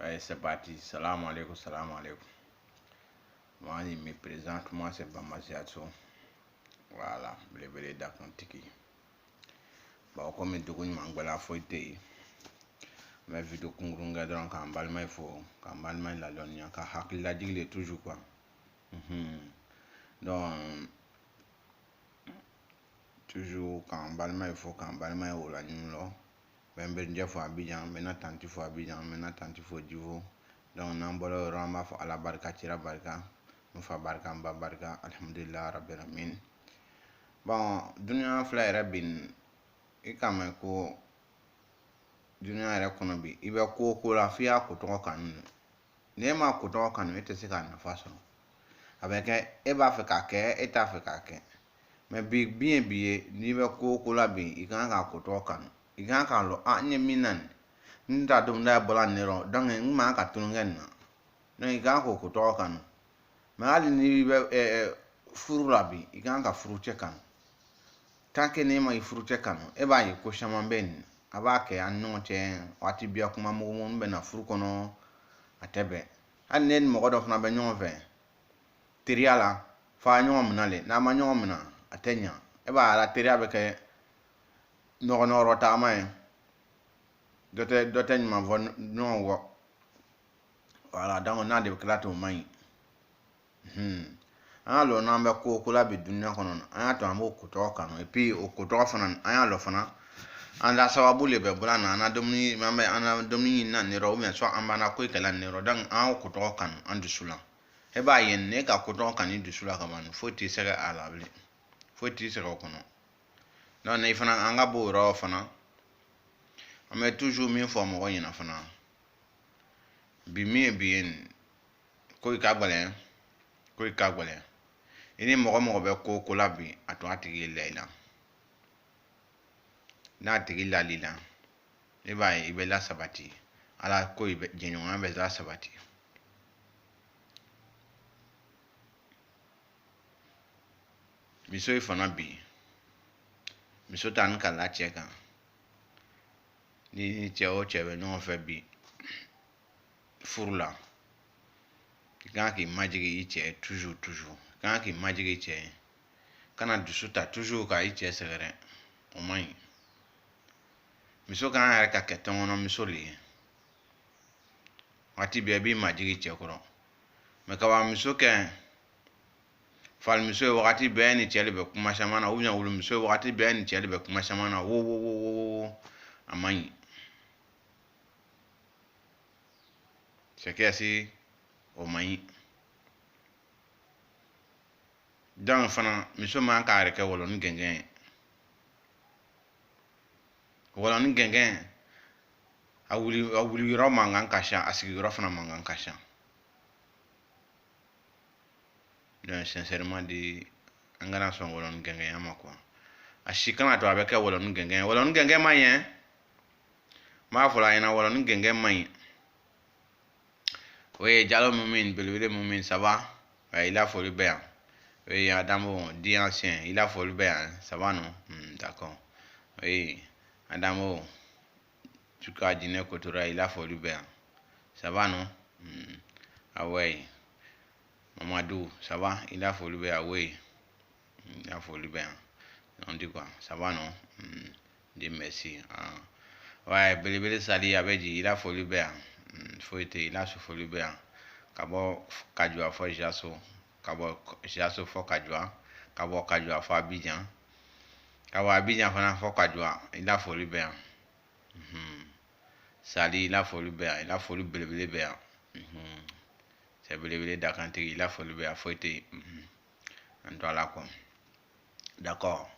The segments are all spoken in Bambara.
Allez, c'est parti. Salam alaikum, salam alaikum. Moi, je me présente, moi c'est Bamaziato. Voilà, blé d'Atlantiki. Bon, comme je dis, je vais faire mais vidéo kungrunga donc en balma il faut quand balma la lonia ka hakila digle toujours quoi. Donc toujours quand balma il faut quand balma au la nulo ben ben fois Abidjan maintenant tanti fois Abidjan maintenant tanti fois Divo donc nambolo rama fa ala barka tira barka mu fa barka mba barka alhamdulillah rabbil alamin. Bon dunya fla rabin ikama ko dunya yɛrɛ kɔnɔ bi i bɛ ko la f'i y'a ko tɔgɔ kanu n'e ma ko tɔgɔ kanu e tɛ se k'a nafa sɔrɔ a bɛ kɛ e b'a fɛ k'a kɛ e t'a fɛ k'a kɛ mɛ bi ye bi ye n'i bɛ ko la bi i kan k'a ko tɔgɔ kanu i kan k'a lɔ n ye min na nin n t'a dɔn n da bɔla nin yɔrɔ donc n man ka tulonkɛ nin na donc i kan k'o ko tɔgɔ kanu mɛ hali n'i bɛ furu la bi i kan ka furu cɛ kanu tant que n'e ma i furu cɛ kanu e b'a ye ko caman bɛ nin a b'a kɛ an ni ɲɔgɔn cɛ waati bɛɛ kuma mugu bɛ na furu kɔnɔ a tɛ bɛn hali ne ni mɔgɔ dɔ fana bɛ ɲɔgɔn fɛ teriya la f'a ɲɔgɔn minɛ le n'a ma ɲɔgɔn minɛ a tɛ ɲa e b'a ye a la teriya bɛ kɛ nɔgɔ taama ye dɔ tɛ ɲuman fɔ ɲɔgɔn kɔ voilà donc n'a de bɛ kila t'o man ɲi an y'a lɔ n'an bɛ ko la bi dunuya kɔnɔ an y'a to an b'o ko tɔgɔ kanu et puis o ko tɔgɔ fana an y'a lɔ fana an da sababu le bɛ bɔla na an na dumuni ɲini na nin yɔrɔ ou bien soit an b'an na ko kɛla nin yɔrɔ donc an y'o ko tɔgɔ kanu an dusu la e b'a ye ne ka ko tɔgɔ kanu i dusu la kaban foyi t'i sɛgɛ a la bilen foyi t'i sɛgɛ o kɔnɔ donc ne fana an ka b'o yɔrɔ fana an bɛ toujours min fɔ mɔgɔ ɲɛna fana bi min ye bi ye nin ko i ka gɛlɛn i ni mɔgɔ bɛ ko la bi a to a tigi la i la n'a tigi lali la e b'a ye i bɛ lasabati ala ko jɛɲɔgɔnya bɛ lasabati muso fana bi muso ta ni kala cɛ kan ni cɛ o cɛ bɛ ɲɔgɔn fɛ bi furu la i kan k'i majigi i cɛ toujours i kan k'i majigi i cɛ kana dusu ta toujours ka i cɛ sɛgɛrɛ o man ɲi muso kan yɛrɛ ka kɛ tɔnkɔnɔ muso le ye waati bɛɛ b'i majigi cɛ kɔrɔ mɛ ka muso kɛ falimuso ye wagati bɛɛ ni cɛ de bɛ kuma caman na ou bien wulumuso ye wagati bɛɛ ni cɛ de bɛ kuma caman na wo a man ɲi c'est que si o man ɲi donc fana muso man k'a yɛrɛ kɛ wɔlɔni gɛngɛn ye wɔlɔni gɛngɛn a wuli yɔrɔ man kan ka ca a sigi yɔrɔ fana man kan ka ca donc sincèrement dit an kana sɔn wɔlɔni gɛngɛnya ma quoi a si kana to a bɛ kɛ wɔlɔni gɛngɛn man ɲi n b'a fɔ a ɲɛna wɔlɔni gɛngɛn man ɲi oui Diallo Mumin belebele Mumin ça va il a foli bɛ yan oui Adamo dit ancien il a foli bɛ yan ça va non d'accord oui Adamo Tuka Dine Kotora il a foli bɛ yan ça va non ah ouais Mamadou ça va il a foli bɛ yan oui il a foli bɛ yan on dit quoi ça va non dit merci ouais belebele Sali a bɛ di il a foli bɛ yan foyi tɛ il a su foli bɛ yan ka bɔ Kajua fɔ Jaso ka bɔ Jaso fɔ Kajua ka bɔ Kajua fɔ Abidjan ka bɔ Abidjan fana fɔ Kajua il a foli bɛ yan Sali il a foli bɛ yan il a foli belebele bɛ yan c'est belebele d'Atlantiki il a foli bɛ yan foyi tɛ an to ala quoi d'accord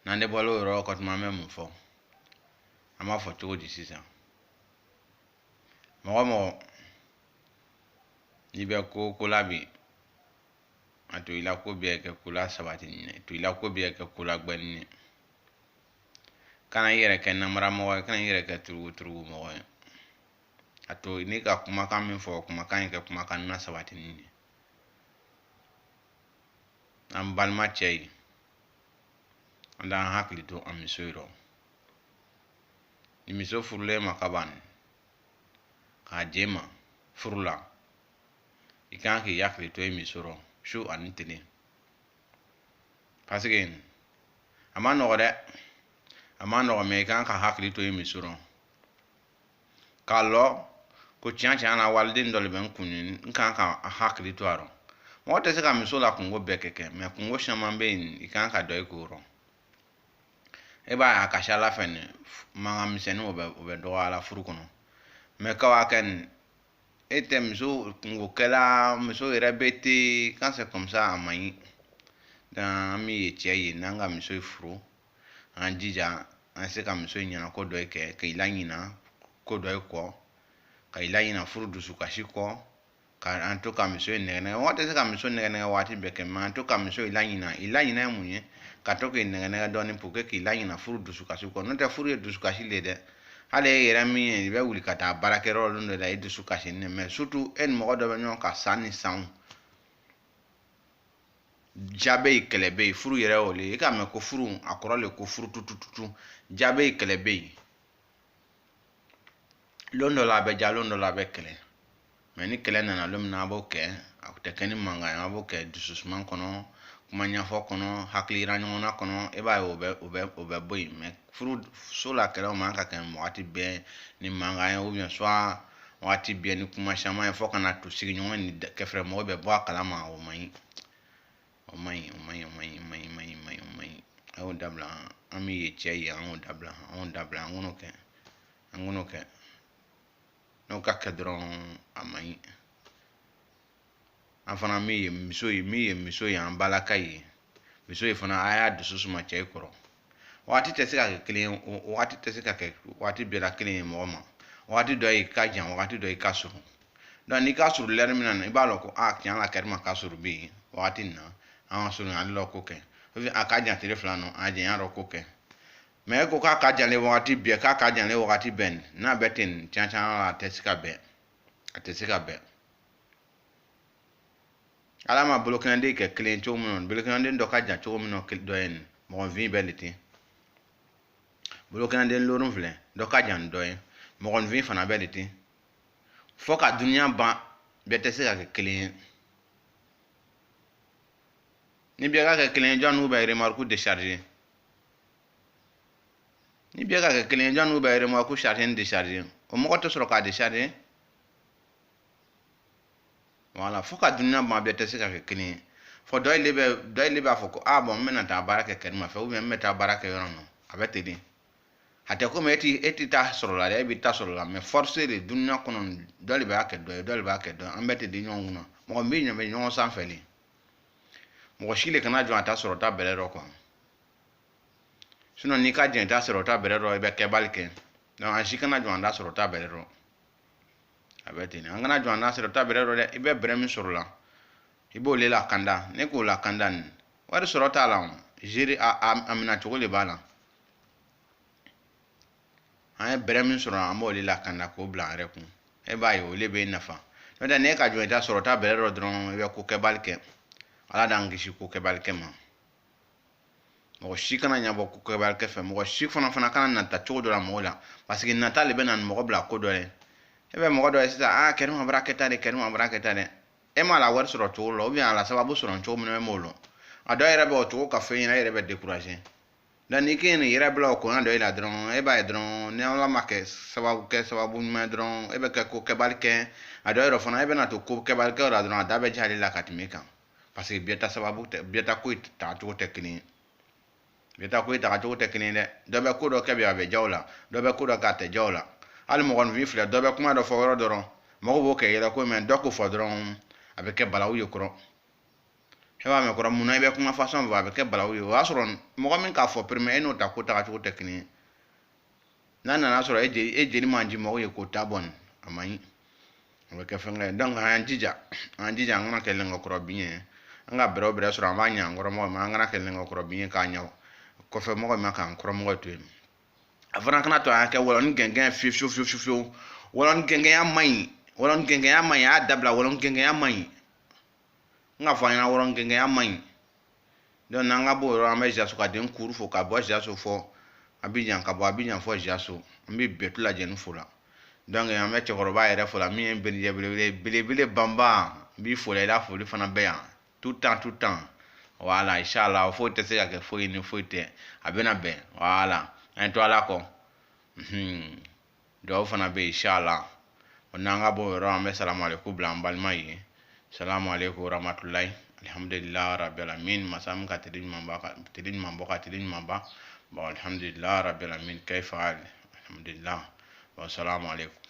n'an de bɔra o yɔrɔ kɔ tuma an bɛ mun fɔ an b'a fɔ cogo di sisan mɔgɔ n'i bɛ ko la bi a to i la ko bɛɛ kɛ ko la sabati ɲinɛ to i la ko bɛɛ kɛ ko la gbɛni ye kana i yɛrɛ kɛ namaramɔgɔ ye kana i yɛrɛ kɛ turugu mɔgɔ ye a to ne ka kumakan min fɔ kumakan in kɛ kumakan na sabati ɲinɛ an balima cɛ ye an t'an hakili to an muso yɔrɔ ni muso furulen ma kaban k'a jɛ ma furula ikan ki yakli to mi soro shu an tini parce que amano de amano me kan ka hakli to mi soro kallo ko tian na waldin dol ben kunin kan ka hakli to aro mo te se ka mi so la kungo bekeke me kungo shaman be ikan ka do ikuro e ba akasha la fen manga miseni obe do ala furu kono me ka wa ken et miso kungo kala miso rebeti quand c'est comme ça amai dans mi tiaye nanga miso furu an jija an se ka miso nyana ko do ke ilanyina ko do ko ka ilanyina furu dusu kashi ko ka an to ka miso ne wata se ka miso ne wati beke ma an to ka miso ilanyina munye ka to ke ne do ni puke ki ilanyina furu dusu kashi ko no te furu dusu kashi lede ale yera mi be wuli kata barakero lundo da dusu kashi ne mais surtout en mo do nyon ka sani sound jabe kelebe furu yera ole ka me ko furu akoro le ko furu tututu jabe kelebe londo la be jalondo la be kele mais ni kele na lum na bo ke akute keni manga na bo ke dususman kono kuma nya fo kono hakli ranyo na kono e ba obe boy me furu so la kele o man ka ken wati be ni manga ya ou bien soit wati be ni kuma chama fo kana to sigi nyon ni ke frère mo be bo akala ma o mai ayo dabla ami ye chei ayo dabla ngono ke no ka kedron amai afana mi miso ya balaka yi miso yi fana aya dusu ma chei koro wati tesika ke clean wati tesika ke wati bela clean mo ma wati do yi ka jan wati do yi ka suru dan ni ka suru ler mi nan ibalo ko kyan la kerma ka suru bi wati na an suru an lo ko ke aka jan telefona no a jan ro ko ke me ko ka jan le wati bi ka jan le wati ben na betin chan la tesika be ala ma blokande ke clean cho mo non blokande ndo ka jan cho mo no do en mo vi beliti blokande lorun vle ndo ka jan do en mo vi fana beliti fo ka dunya ba betesika ke clean ni biega ke clean jon u ba remarque décharger ni biega ke clean jon u ba remarque charger décharger o mo ko to soro ka décharger voilà fo ka dunya ba betesika ke clean fo do ile ba fo ko bon mena ta baraka ke ma fe ou bien meta baraka yo no abetedi hata ko meti ta soro la e bi ta soro la mais forcer le dunya kono do ile ba ke do ambete di nyon no mo mbi nyon be nyon san feli mo shile kana jo ata soro ta belero ko sino ni ka jen ta soro ta belero e be ke balke no an shi kana jo anda soro ta belero abete ni angana jo anda soro ta belero de ibe bremi soro la ibo le la kanda ne ko la kanda ni wari soro ta la jiri amina to le bala ay bremi soro amo le la kanda ko blan re ku e ba yo le be nafa no da ne ka jo ta soro ta belero dron e ko ke balke ala dangi shi ko ke balke ma mo shi kana nya bo ko ke balke fe mo shi fana kana na ta chodo la mo la parce que natal be nan mo bla ko dole e be mo do sita kerim abraketa de e ma la war soro to lo bien ala sababu soro to mo mo lo ado ere be o to ka fe ina ere be décourager dan ni ken ere bla ko na do ila dron e ba dron ne la make sababu ma dron e be ko ke balke ado ere fana e be na to ko ke balke ora dron da be jali la katimika parce que bieta sababu te bieta ko ta to tekni bieta ko ta to tekni de be ko do ke be jawla do be ko do ka te jawla al mo gon vi fle do be kuma do fo dron mo bo ke yela ko men do ko fo dron avec balawu yokro hewa me ko mun be kuma façon va avec balawu yo asron mo ko min ka fo premier no ta ko ta to tekni nana na soro e jeni manji mo ko ta bon amai avec fenga donc anjija ngana kelen ko bien nga bro sura ma nya ngoro mo ma ngana kelen ko bien ka nya ko fe mo ma kan ko mo to afana kana to ake wolon gengen fiu wolon gengen amai ya dabla wolon gengen amai nga fa ina wolon gengen amai don nga bo ro ma ja so ka den kuru fo ka bo ja so fo abijan ka bo abijan fo ja so mbi betula jenu fula donc an bɛ cɛkɔrɔba yɛrɛ fo la min ye berijɛ belebele banban n b'i fo la i la foli fana bɛ yan tout temps voilà inshallah foyi tɛ se ka kɛ foyi ni foyi tɛ a bɛna bɛn voilà an to ala kɔ duwawu fana bɛ yen inshallah n'an ka bɔ o yɔrɔ an bɛ salamu aleykum bila an balima ye salamu aleykum rahmatulahi alhamdulilahi rabil alamin masa min ka teli ɲuman bɔ ka teli ɲuman ban bon alhamdulilahi rabil alamin kayfa alhamdulilah bon salamu aleykum